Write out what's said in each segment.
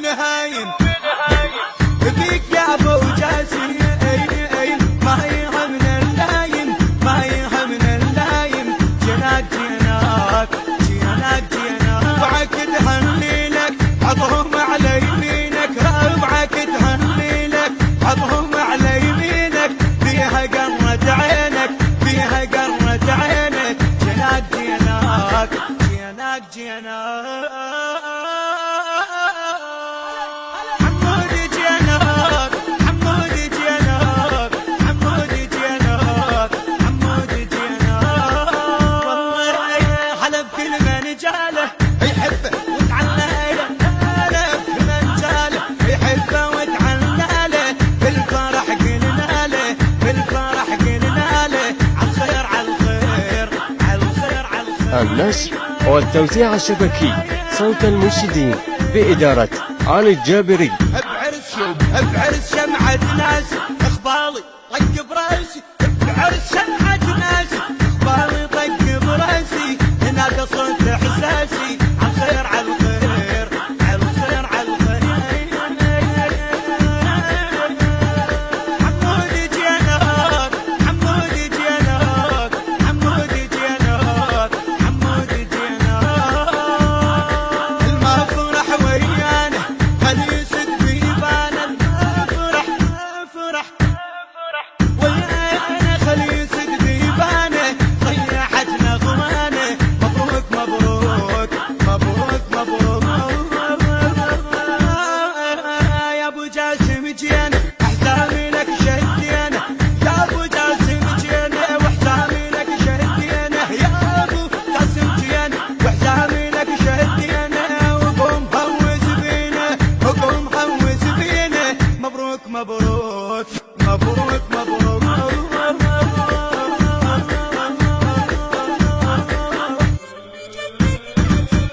هاين فيك يا ابو جاسم ما يهمنا اللايم ما يهمنا اللايم جناك جناك جناك جناك ربعك تهنيلك عطهم على يمينك ربعك تهنيلك عطهم على يمينك فيها قرة عينك فيها قرة عينك جناك جناك جناك جناك النشر والتوزيع الشبكي صوت المنشدين بإدارة علي الجابري. بعرس شمعة ناس اخبالي طق براسي بعرس شمعة ناس اخبالي طق براسي هناك صوت احساسي عالخير عالخير عالخير عالخير حمود جينات حمود جينات حمود جينات حمود جينات المفرح ويانا خلي يسد بيبانا المفرح فرح ويانا خلي يسد بيبانا ضيعت نغمانه مبروك مبروك مبروك مبروك يا ابو جاسم جينا احزامي لك شهدينا يا ابو جاسم جينا واحزامي لك شهدينا يا ابو جاسم جينا واحزامي لك شهدينا وقوم هوز بينا وقوم هوز بينا مبروك مبروك مبروك مبروك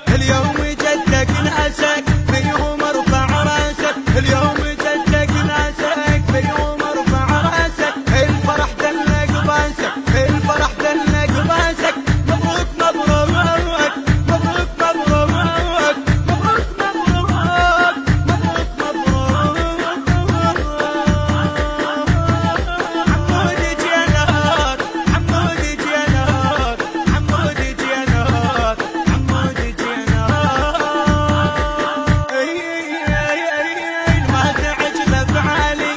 اليوم جدك ناسك بيوم ارفع راسك اليوم جدك ناسك بيوم ارفع راسك الفرح دلك باسك الفرح دلك باسك مبروك مبروك مبروك مبروك مبروك مبروك مبروك حمود جينات حمود جينات حمود جينات حمود جينات ما تعجب افعالي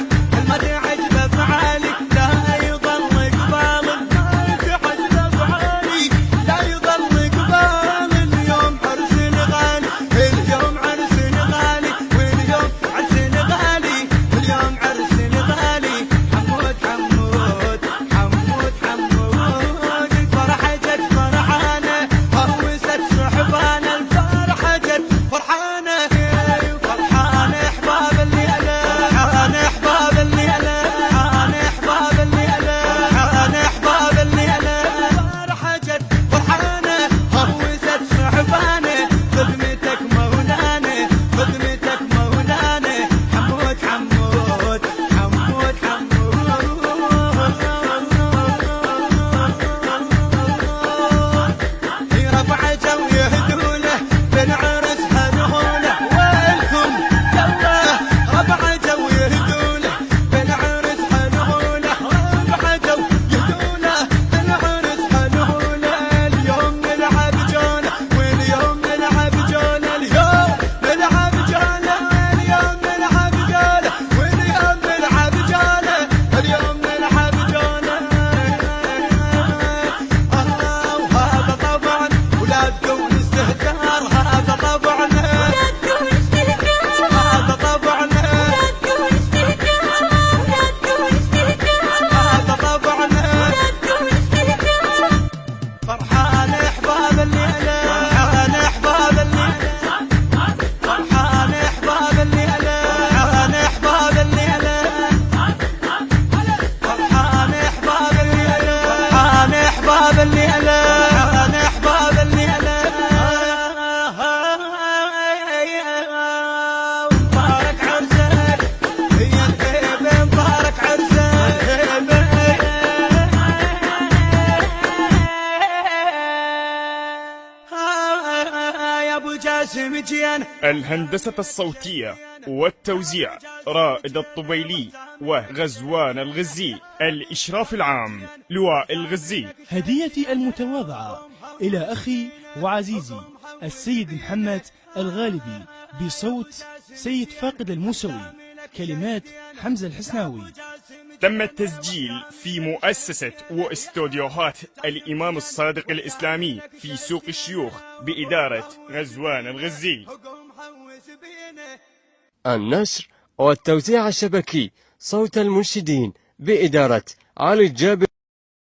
ما تعجب افعالي لا يضل قبال ما تعجب افعالي لا يضل قبال اليوم عرس غالي اليوم عرس غالي واليوم عرس غالي اليوم عرس غالي حمود حمود حمود حمود الفرحة جت فرحانة هوست صحبانة الفرحة جت فرحانة فرحانة احباب الليلة انا احباب الليلة انا احباب الليلة انا احباب الليلة الفرحة جت فرحانة هوست صحبانة خدمتك مولانا خدمتك مولانا حمود حمود حمود حمود رفعته ويهدونه بنعرس هنهونه ويلكم يلا رفعته ويهدونه بنعرس هنهونه رفعته ويهدونه بنعرس هنهونه اليوم نلعب جولة واليوم نلعب جولة اليوم نلعب جولة اليوم نلعب جولة واليوم نلعب جولة اليوم نلعب جولة وهذا طبعا ولا تكون استهتار هذا طبعا هذا طبعا هذا طبعا فرحان احباب الليلة فرحان احباب الليلة فرحان احباب الليلة فرحان احباب الليلة فرحان احباب الليلة فرحان احباب الليلة فرحان احباب الليلة مبارك عرسك هي الهيبة مبارك عرسك يا ابو جاسم جينا الهندسة الصوتية والتوزيع رائد الطبيلي وغزوان الغزي. الإشراف العام لواء الغزي. هديتي المتواضعة إلى أخي وعزيزي السيد محمد الغالبي بصوت سيد فاقد الموسوي، كلمات حمزة الحسناوي. تم التسجيل في مؤسسة واستوديوهات الإمام الصادق الإسلامي في سوق الشيوخ بإدارة غزوان الغزي. النشر والتوزيع الشبكي صوت المنشدين بإدارة علي الجابري.